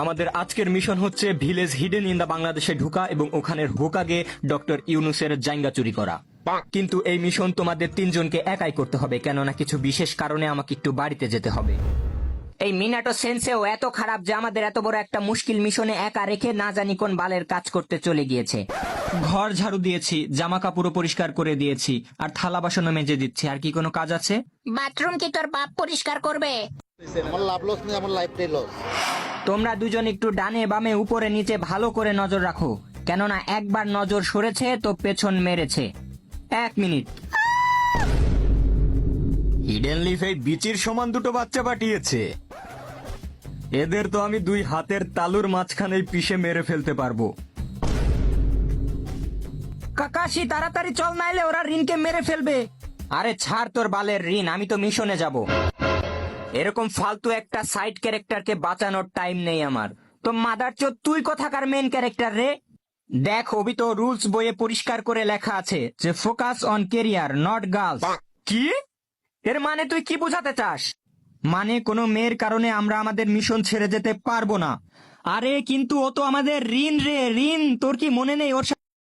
আমাদের আজকের মিশন হচ্ছে ভিলেজ হিডেন ইন দা বাংলাদেশে ঢুকা এবং ওখানের হোকাগে ডক্টর ইউনুসের জাইঙ্গা চুরি করা। কিন্তু এই মিশন তোমাদের তিনজনকে একাই করতে হবে, কেননা কিছু বিশেষ কারণে আমাকে একটু বাড়িতে যেতে হবে। এই মিনাটো সেন্সেও এত খারাপ যে আমাদের এত বড় একটা মুশকিল মিশনে একা রেখে না জানি কোন বালের কাজ করতে চলে গিয়েছে। ঘর ঝাড়ু দিয়েছি, জামা কাপড়ও পরিষ্কার করে দিয়েছি, আর থালা বাসনও মেজে দিচ্ছি। আর কি কোনো কাজ আছে? বাথরুম কি তোর বাপ পরিষ্কার করবে? আমার লাভ লস নেই, আমার লাইফটাই লস। তোমরা দুজন একটু ডানে বামে উপরে নিচে ভালো করে নজর রাখো, কেননা একবার নজর সরেছে তো পেছন মেরেছে। 1 মিনিট। হিডেন লিফ এই বিচির সমান দুটো বাচ্চা পাঠিয়েছে। এদের তো আমি 2 হাতের তালুর মাঝখানেই পিষে মেরে ফেলতে পারবো। কাকাশি তাড়াতাড়ি চল, নাইলে ওরা রিনকে মেরে ফেলবে। আরে ছাড় তোর বালের রিন, আমি তো মিশনে যাব। এরকম ফালতু একটা সাইড ক্যারেক্টারকে বাঁচানোর টাইম নেই আমার। তো মাদারচোদ তুই কোথাকার মেন ক্যারেক্টার রে? দেখ অবি তো রুলস বইয়ে পরিষ্কার করে লেখা আছে যে focus on career not girls. কি? এর মানে তুই কি বোঝাতে চাস? মানে কোনো মেয়ের কারণে আমরা আমাদের মিশন ছেড়ে যেতে পারবো না। আরে কিন্তু ও তো আমাদের রিন রে, রিন। তোর কি মনে নেই ওর